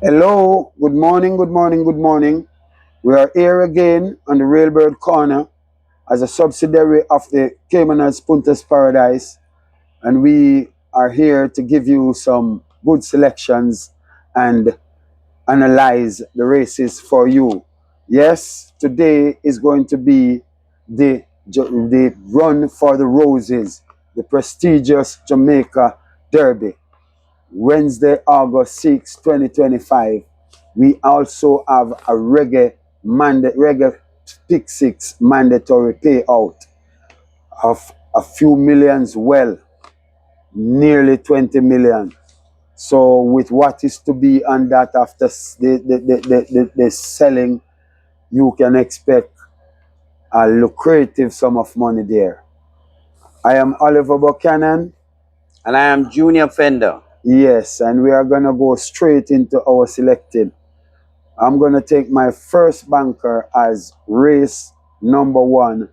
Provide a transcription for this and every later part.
Hello, good morning, good morning, good morning. We are here again on the Railbird Corner as a subsidiary of the Caymanas Puntas Paradise, and we are here to give you some good selections and analyze the races for you. Yes, today is going to be the run for the roses, the prestigious Jamaica Derby. Wednesday, August 6, 2025. We also have a reggae pick six mandatory payout of a few millions, well, nearly 20 million. So with what is to be on that after the selling, you can expect a lucrative sum of money there. I am Oliver Buchanan. And I am Junior Fender. Yes, and we are going to go straight into our selecting. I'm going to take my first banker as race number 1,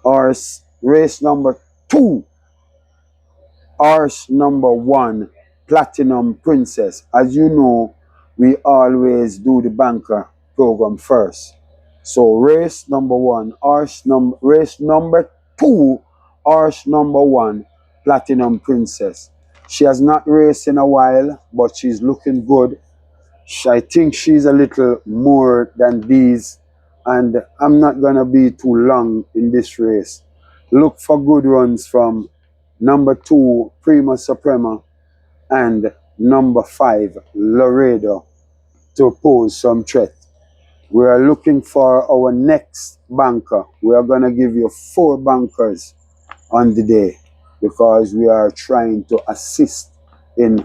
or race number 2, horse number 1, Platinum Princess. As you know, we always do the banker program first. So race number 1, race number 2, horse number 1, Platinum Princess. She has not raced in a while, but she's looking good. I think she's a little more than these, and I'm not going to be too long in this race. Look for good runs from number 2, Prima Suprema, and number 5, Laredo, to pose some threat. We are looking for our next banker. We are going to give you 4 bankers on the day because we are trying to assist in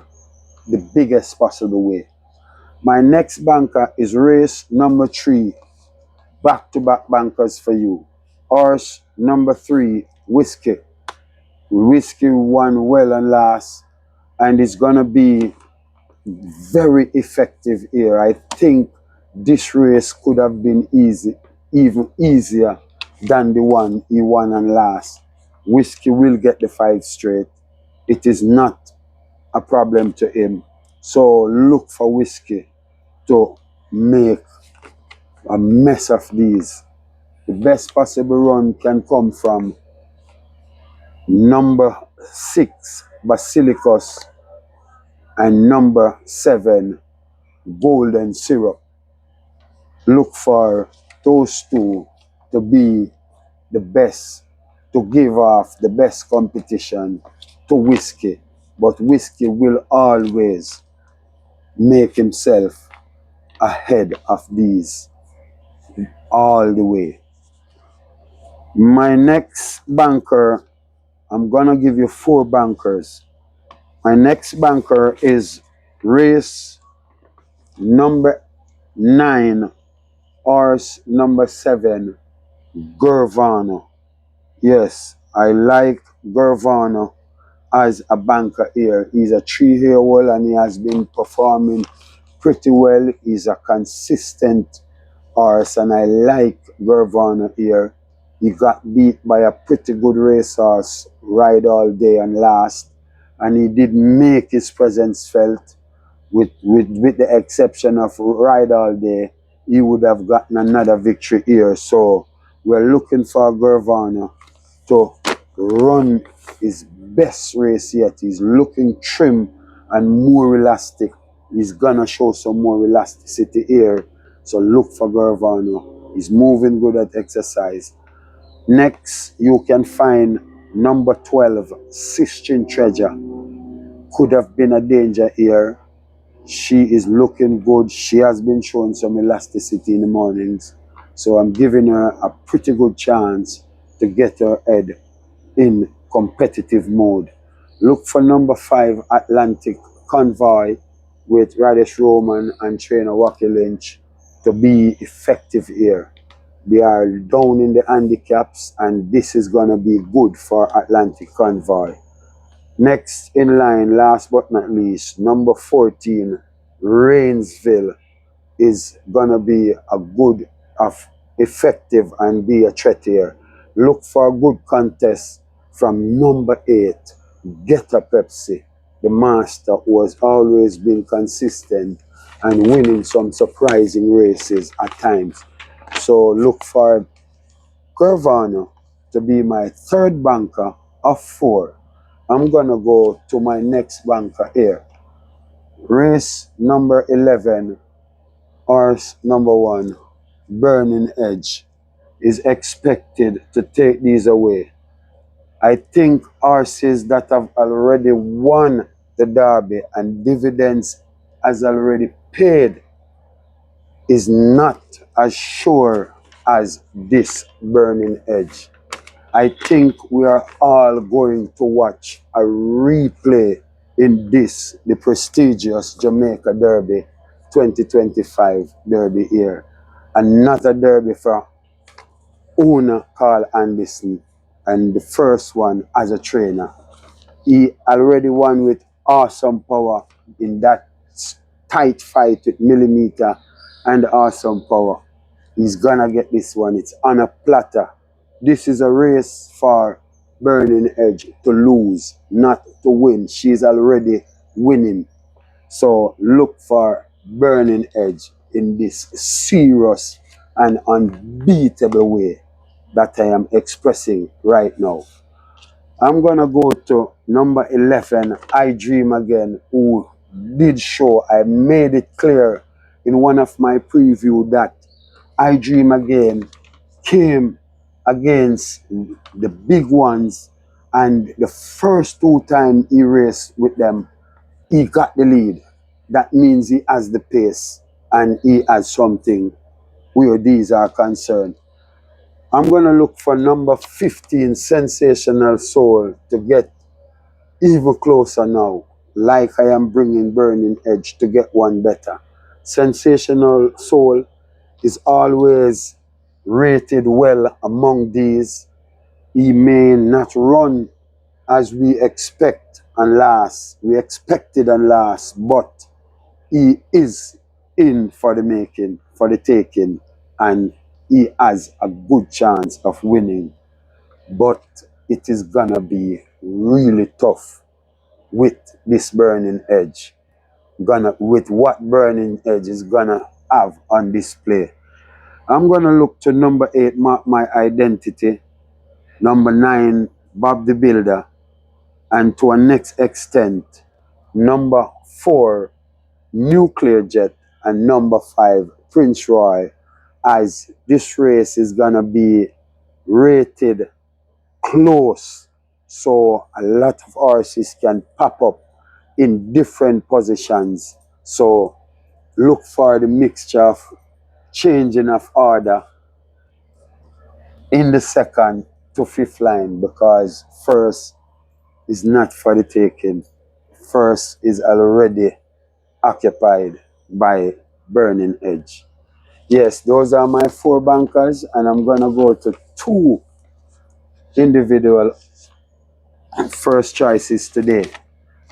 the biggest possible way. My next banker is race number 3, back-to-back bankers for you. Horse number 3, Whiskey. Whiskey won well and last, and it's going to be very effective here. I think this race could have been even easier than the one he won and last. Whiskey will get the 5 straight. It is not a problem to him. So look for Whiskey to make a mess of these. The best possible run can come from number 6, Basilicus, and number 7, Golden Syrup. Look for those 2 to be the best, to give off the best competition to Whiskey. But Whiskey will always make himself ahead of these all the way. My next banker, I'm going to give you 4 bankers. My next banker is race number 9, horse number 7, Gervano. Yes, I like Gervano as a banker here. He's a 3-year-old and he has been performing pretty well. He's a consistent horse and I like Gervano here. He got beat by a pretty good racehorse, Ride All Day and last, and he did make his presence felt. With the exception of Ride All Day, he would have gotten another victory here. So we're looking for Gervano to run his best race yet. He's looking trim and more elastic. He's gonna show some more elasticity here. So look for Gervano. He's moving good at exercise. Next, you can find number 12, Sistine Treasure. Could have been a danger here. She is looking good. She has been showing some elasticity in the mornings. So I'm giving her a pretty good chance to get her head in competitive mode. Look for number 5, Atlantic Convoy, with Radish Roman and trainer Wacky Lynch to be effective here. They are down in the handicaps, and this is going to be good for Atlantic Convoy. Next in line, last but not least, number 14, Rainsville, is going to be a good, effective, and be a threat here. Look for a good contest from number 8, Get a Pepsi. The master who has always been consistent and winning some surprising races at times. So look for Curvano to be my third banker of 4. I'm gonna go to my next banker here. Race number 11, horse number 1, Burning Edge, is expected to take these away. I think horses that have already won the Derby and dividends has already paid is not as sure as this Burning Edge. I think we are all going to watch a replay in this, the prestigious Jamaica Derby 2025 Derby here. Another Derby for owner Carl Anderson, and the first one as a trainer. He already won with awesome power in that tight fight with Millimeter and awesome power. He's gonna get this one. It's on a platter. This is a race for Burning Edge to lose, not to win. She's already winning. So look for Burning Edge in this serious and unbeatable way that I am expressing right now. I'm gonna go to number 11, I Dream Again, who did show, I made it clear in one of my preview that I Dream Again came against the big ones, and the first 2 times he raced with them, he got the lead. That means he has the pace and he has something where these are concerned. I'm going to look for number 15, Sensational Soul, to get even closer now, like I am bringing Burning Edge to get one better. Sensational Soul is always rated well among these. He may not run as we expected and last, but he is in for the making, for the taking, and he has a good chance of winning. But it is gonna be really tough with this Burning Edge. With what Burning Edge is gonna have on display. I'm gonna look to number 8, Mark My Identity, number 9, Bob the Builder, and to a next extent, number 4, Nuclear Jet, and number 5, Prince Roy, as this race is gonna be rated close. So a lot of horses can pop up in different positions. So look for the mixture of changing of order in the second to 5th line, because first is not for the taking. First is already occupied by Burning Edge. Yes, those are my 4 bankers, and I'm gonna go to 2 individual first choices today.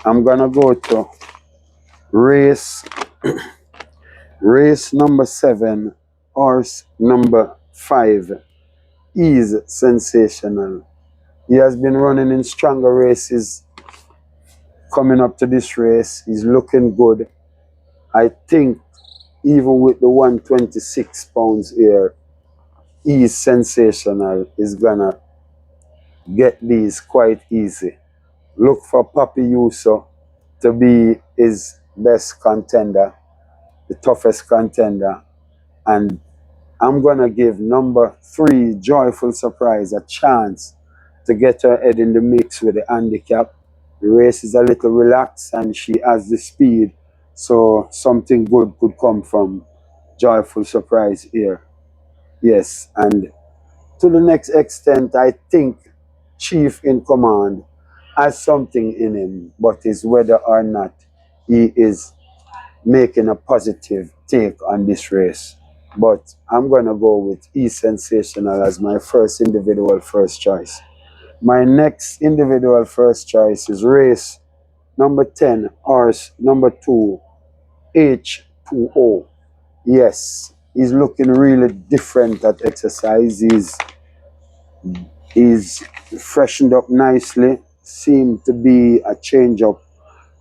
I'm gonna go to race number 7, horse number 5, is Sensational. He has been running in stronger races coming up to this race. He's looking good. I think even with the 126 pounds here, he is Sensational. Is gonna get these quite easy. Look for Papi Yuso to be his best contender, the toughest contender. And I'm gonna give number 3, Joyful Surprise, a chance to get her head in the mix with the handicap. The race is a little relaxed and she has the speed, so something good could come from Joyful Surprise here. Yes, and to the next extent, I think Chief in Command has something in him, but is whether or not he is making a positive take on this race. But I'm going to go with E Sensational as my first individual first choice. My next individual first choice is race number 10, horse number 2, H2O. Yes, he's looking really different at exercise. He's freshened up nicely, seemed to be a change up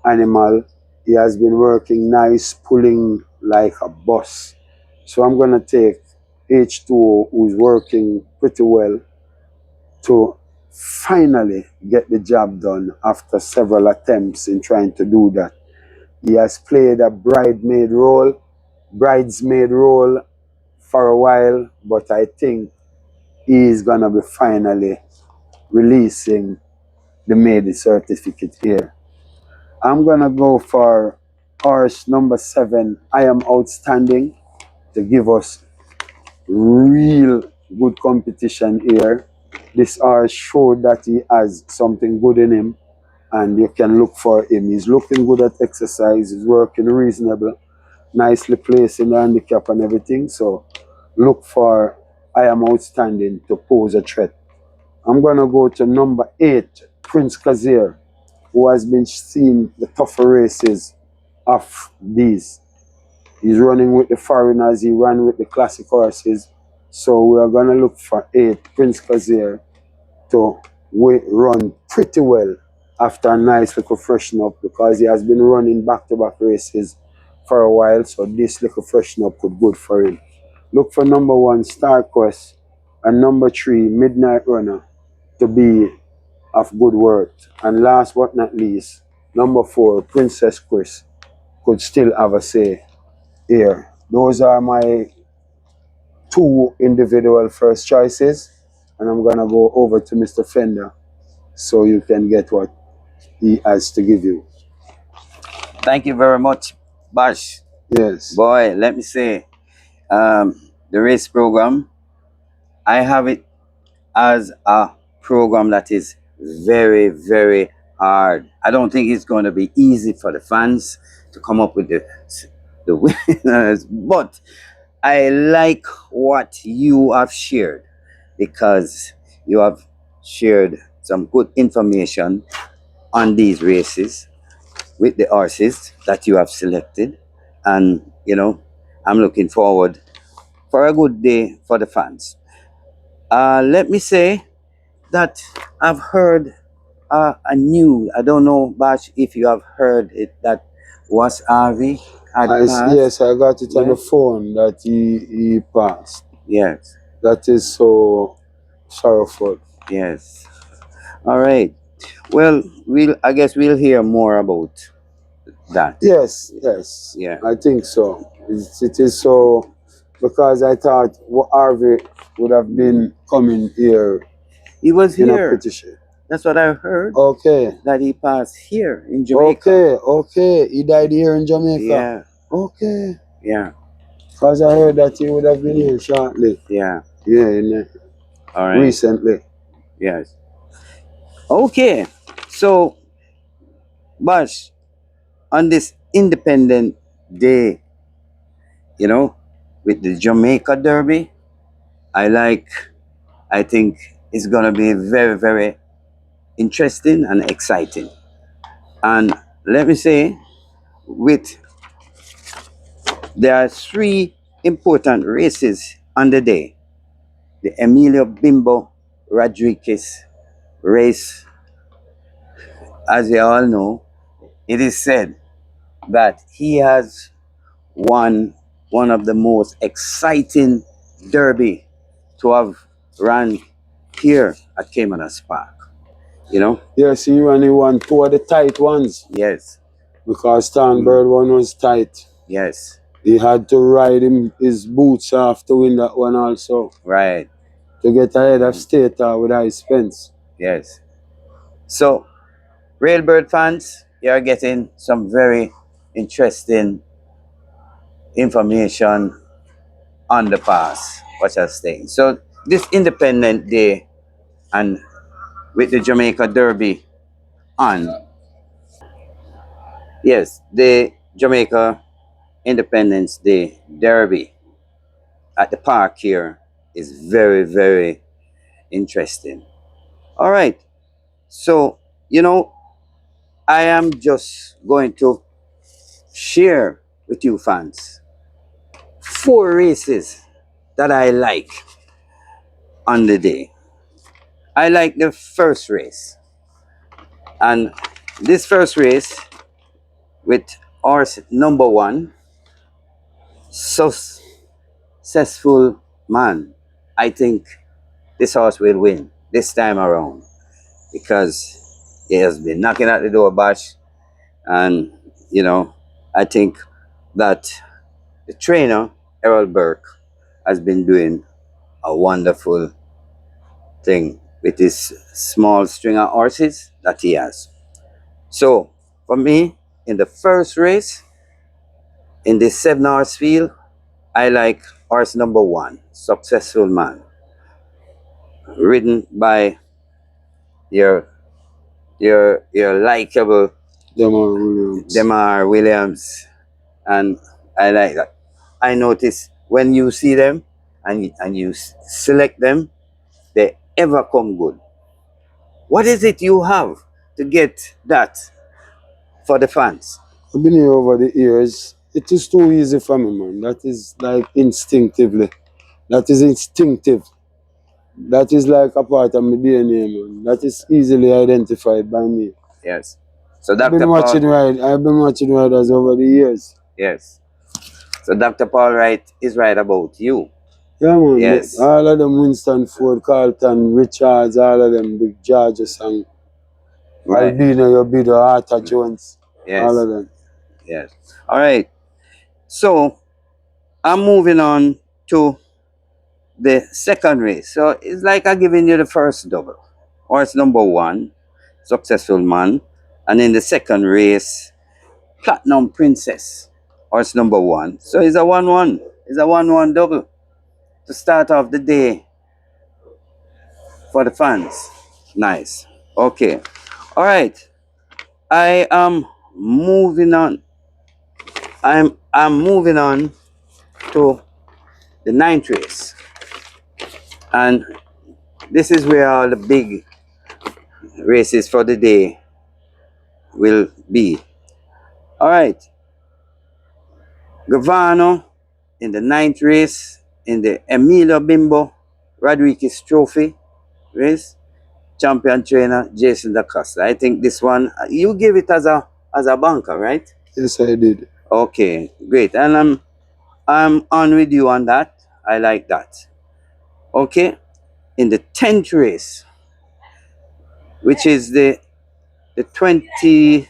animal. He has been working nice, pulling like a bus. So I'm gonna take H2O, who's working pretty well, to finally get the job done after several attempts in trying to do that. He has played a bridesmaid role for a while, but I think he's gonna be finally releasing the maid certificate here. I'm gonna go for horse number 7, I Am Outstanding, to give us real good competition here. This horse showed that he has something good in him, and you can look for him. He's looking good at exercise, he's working reasonable, nicely placed in the handicap and everything. So look for I Am Outstanding to pose a threat. I'm gonna go to number 8, Prince Kazir, who has been seeing the tougher races of these. He's running with the foreigners, he ran with the classic horses. So we are gonna look for 8, Prince Kazir, to run pretty well after a nice little freshen up, because he has been running back-to-back races for a while. So this little freshen up could good for him. Look for number 1, Star Quest, and number 3, Midnight Runner, to be of good worth. And last but not least, number 4, Princess Chris, could still have a say here. Those are my 2 individual first choices, and I'm gonna go over to Mr. Fender so you can get what he has to give you. Thank you very much, Bash. Yes. Boy, let me say, the race program, I have it as a program that is very, very hard. I don't think it's going to be easy for the fans to come up with the winners, but I like what you have shared, because you have shared some good information on these races with the horses that you have selected. And, I'm looking forward for a good day for the fans. Let me say that I've heard I don't know, Bash, if you have heard it, that was Harvey had passed. Yes, I got it on the phone that he passed. Yes. That is so sorrowful. Yes. All right. Well, I guess we'll hear more about that. Yes. Yeah. I think so. It is so, because I thought Harvey would have been coming here He was in a here. pretty shape. That's what I heard. Okay. That he passed here in Jamaica. Okay. He died here in Jamaica. Yeah. Okay. Yeah. Because I heard that he would have been here shortly. Yeah. Yeah, All right. recently. Yes. Okay. So, Bash, on this Independent Day, with the Jamaica Derby, I think it's gonna be very, very interesting and exciting. And let me say, with there are 3 important races on the day. The Emilio Bimbo Rodriguez race, as you all know, it is said that he has won one of the most exciting derby to have run here at Caymanas Park. Yes, he only won 2 of the tight ones, Yes, because Stanbird one was tight. yes, He had to ride his boots off to win that one also, right, to get ahead of Stater with Ice Spence. yes. So, Railbird fans, you are getting some very interesting information on the past, what you're saying. So, this Independent Day, and with the Jamaica Derby on, yes, the Jamaica Independence Day Derby at the park here is very, very interesting. All right. So, I am just going to share with you fans 4 races that I like on the day. I like the first race. And this first race with horse number 1, successful man, I think this horse will win this time around because he has been knocking at the door, Bash, and you know, I think that the trainer, Errol Burke, has been doing a wonderful thing with his small string of horses that he has. So, for me, in the first race, in the 7 horse field, I like horse number 1, Successful Man, ridden by your your likable Demar Williams. Demar Williams, and I like that. I notice when you see them and you select them, they ever come good. What is it you have to get that for the fans? I've been here over the years. It is too easy for me, man. That is like instinctively. That is instinctive. That is like a part of my DNA, man. That is easily identified by me. Yes. So Dr. Paul, I've been watching riders over the years. yes. So Dr. Paul Wright is right about you. Yeah, man. Yes. All of them, Winston Ford, Carlton, Richards, all of them, Big Georges and Right. Albino, Yobido, Arthur Jones, Yes. all of them. Yes. All right. So I'm moving on to the second race. So it's like I'm giving you the first double. Horse number 1, Successful Man. And in the second race, Platinum Princess. Horse number 1. So it's a 1-1. It's a 1-1 double to start off the day for the fans. Nice. Okay. All right. I am moving on. I'm moving on to the 9th race. And this is where all the big races for the day will be. All right. Gavano in the 9th race in the Emilio Bimbo Rodriguez Trophy race. Champion trainer Jason DaCosta. I think this one you give it as a banker, right? Yes, I did. Okay, great. And I'm on with you on that. I like that. Okay. In the 10th race, which is the 25th,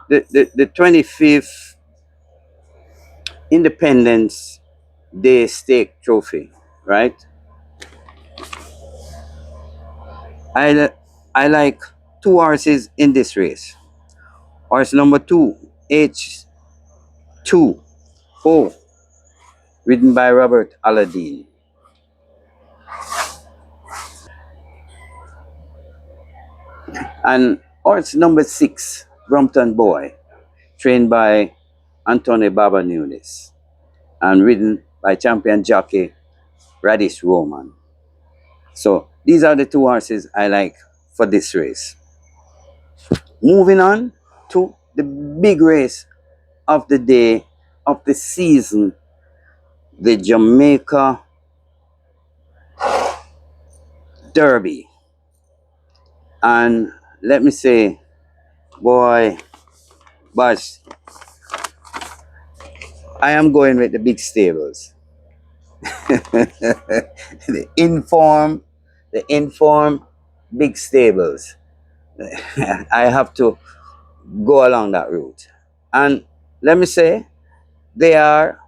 the 25th Independence Day Stake Trophy, right? I like 2 horses in this race. Horse number 2, H2O, ridden by Robert Aladdin. And horse number 6, Brompton Boy, trained by Anthony Baba Nunes and ridden by champion jockey Radish Roman. So these are the 2 horses I like for this race. Moving on to the big race of the day, of the season, the Jamaica Derby. And let me say, boy, Bash, I am going with the big stables. the informed big stables. I have to go along that route. And let me say, they are,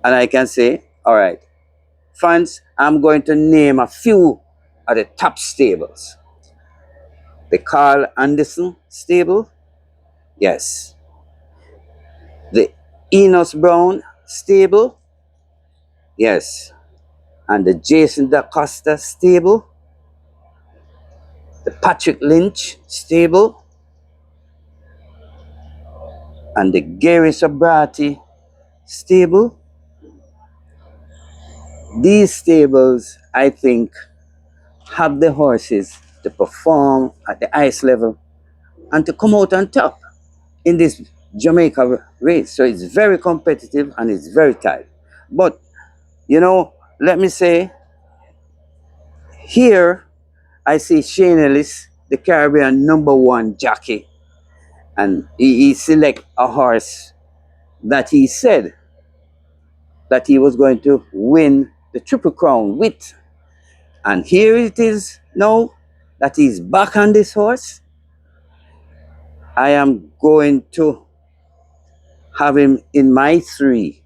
and I can say, all right, fans, I'm going to name a few of the top stables. The Carl Anderson stable, yes. The Enos Brown stable, yes. And the Jason DaCosta stable, the Patrick Lynch stable, and the Gary Sobrati stable. These stables, I think, have the horses to perform at the highest level and to come out on top in this Jamaica race. So it's very competitive and it's very tight. But, let me say, here I see Shane Ellis, the Caribbean number 1 jockey, And he select a horse that he said that he was going to win the Triple Crown with. And here it is now that he's back on this horse. I am going to have him in my three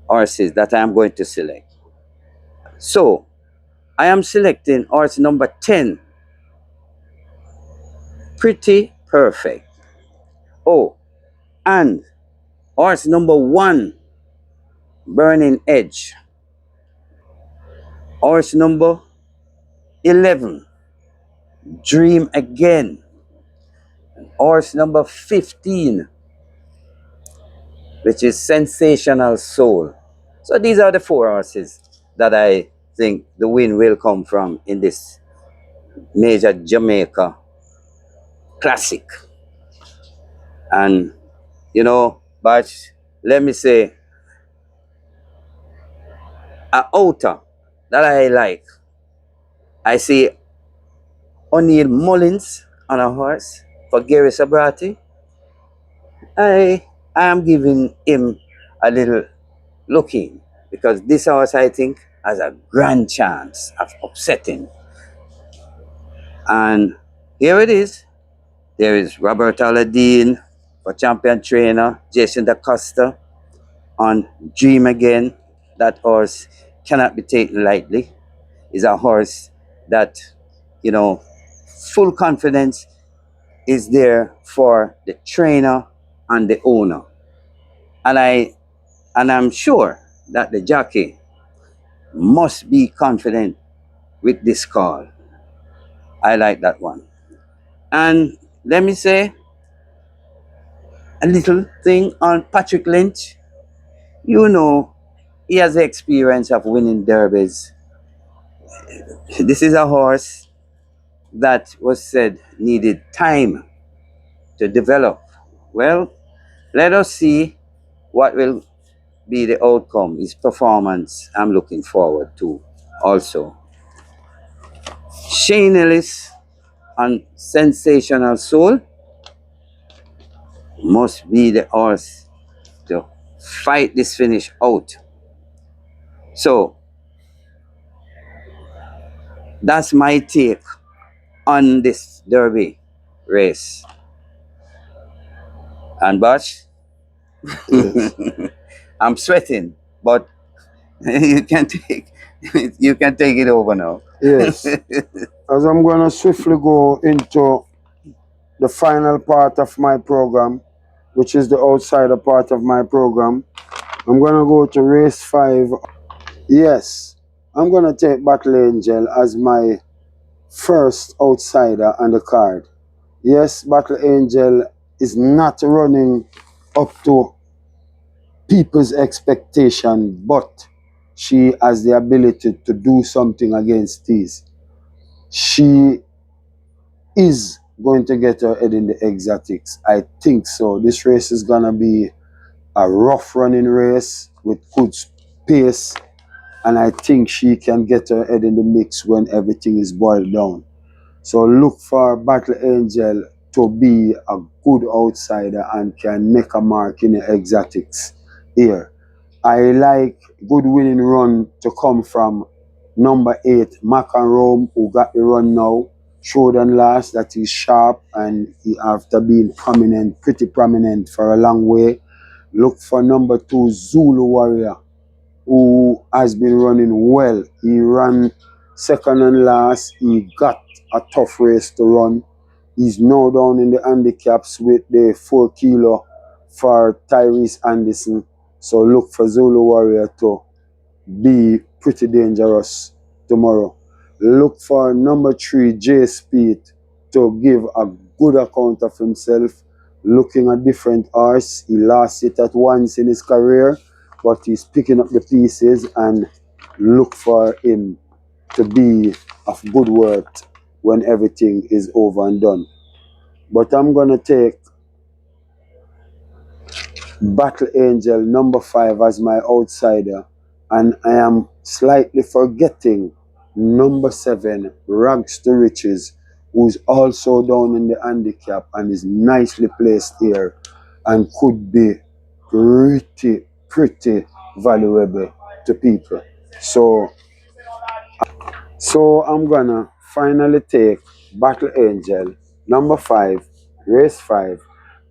horses that I am going to select. So I am selecting horse number 10, Pretty Perfect. Oh, and horse number 1, Burning Edge. Horse number 11, Dream Again. Horse number 15, which is Sensational Soul. So these are the 4 horses that I think the win will come from in this major Jamaica classic. And but let me say, a outer that I like. I see O'Neill Mullins on a horse for Gary Sabrati. I am giving him a little looking because this horse I think has a grand chance of upsetting. And here it is. There is Robert Aladdin for champion trainer, Jason DaCosta on Dream Again. That horse cannot be taken lightly. Is a horse that, full confidence is there for the trainer and the owner. And I'm sure that the jockey must be confident with this call. I like that one. And let me say a little thing on Patrick Lynch. He has the experience of winning derbies. This is a horse that was said needed time to develop. Well, let us see what will be the outcome, his performance. I'm looking forward to also. Shane Ellis on Sensational Soul must be the horse to fight this finish out. So that's my take on this Derby race. And Bosch, Yes. I'm sweating, but you can take it over now. Yes. As I'm going to swiftly go into the final part of my program, which is the outsider part of my program, I'm going to go to race 5. Yes, I'm going to take Battle Angel as my first outsider on the card. Yes, Battle Angel is not running up to people's expectation, but she has the ability to do something against these. She is going to get her head in the exotics. I think so. This race is going to be a rough running race with good pace, and I think she can get her head in the mix when everything is boiled down. So look for Battle Angel to be a good outsider and can make a mark in the exotics here. I like good winning run to come from number 8, Macaron, who got the run now. Showed and last that he's sharp and he after being prominent, pretty prominent for a long way. Look for number 2, Zulu Warrior, who has been running well. He ran second and last. He got a tough race to run. He's now down in the handicaps with the 4 kilo for Tyrese Anderson. So look for Zulu Warrior to be pretty dangerous tomorrow. Look for number 3, J Speed, to give a good account of himself. Looking a different horse. He lost it at once in his career, but he's picking up the pieces, and look for him to be of good worth when everything is over and done. But I'm going to take Battle Angel number 5 as my outsider, and I am slightly forgetting number 7, Rags to Riches. who's also down in the handicap and is nicely placed here and could be pretty valuable to people. So I'm gonna finally take Battle Angel number 5, race 5,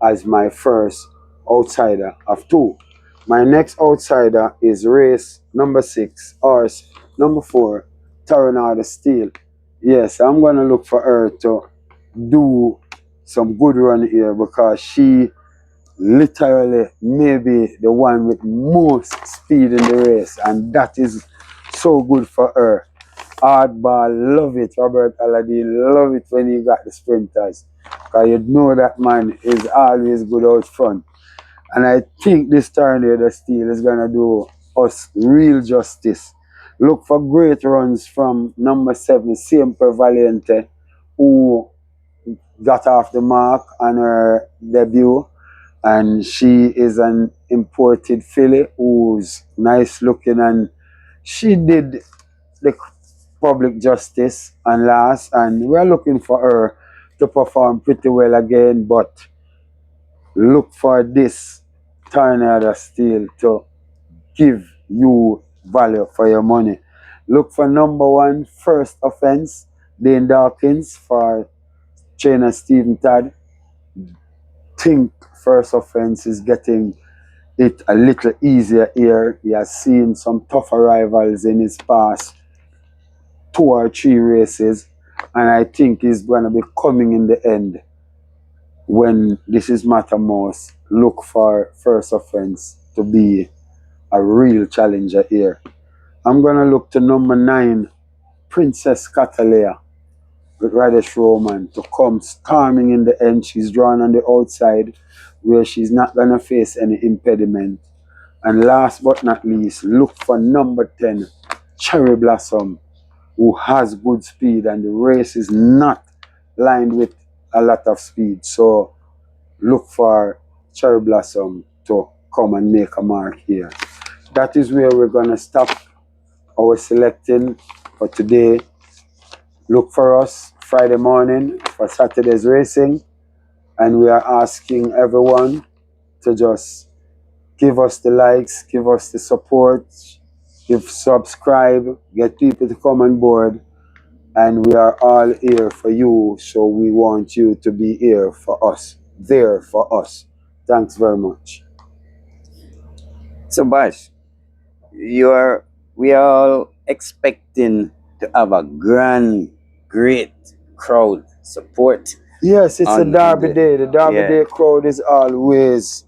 as my first outsider of 2. My next outsider is race number 6, horse number 4, Tornado Steel. Yes, I'm gonna look for her to do some good run here because she literally may be the one with most speed in the race, and that is so good for her. Hardball, love it. Robert Aladdin, love it when he got the sprinters. Because you know that man is always good out front. And I think this Tornado Steel is going to do us real justice. Look for great runs from number 7, Siempre Valiente, who got off the mark on her debut. And she is an imported filly who's nice looking, and she did the public justice and last, and we're looking for her to perform pretty well again, but look for this Tornado Steel to give you value for your money. Look for number 1, First Offense, Dane Dawkins for trainer Stephen Todd. Think First Offense is getting it a little easier here. He has seen some tougher rivals in his past 2 or 3 races, and I think he's going to be coming in the end when this is Mattermost. Look for First Offense to be a real challenger here. I'm going to look to number 9, Princess Catalea, with Radish Roman, to come storming in the end. She's drawn on the outside where she's not going to face any impediment. And last but not least, look for number 10, Cherry Blossom, who has good speed, and the race is not lined with a lot of speed. So look for Cherry Blossom to come and make a mark here. That is where we're going to stop our selecting for today. Look for us Friday morning for Saturday's racing, and we are asking everyone to just give us the likes, give us the support, subscribe, get people to come on board, and we are all here for you. So we want you to be here for us, there for us. Thanks very much. So, Bash, we are all expecting to have a great crowd support. Yes, it's a On Derby the- Day. The Derby yeah. Day crowd is always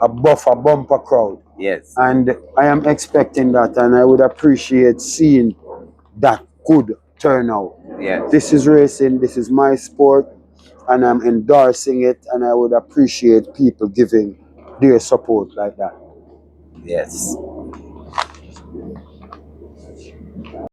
a bumper crowd. Yes. And I am expecting that, and I would appreciate seeing that good turnout. Yes. This is racing, this is my sport, and I'm endorsing it, and I would appreciate people giving their support like that. Yes.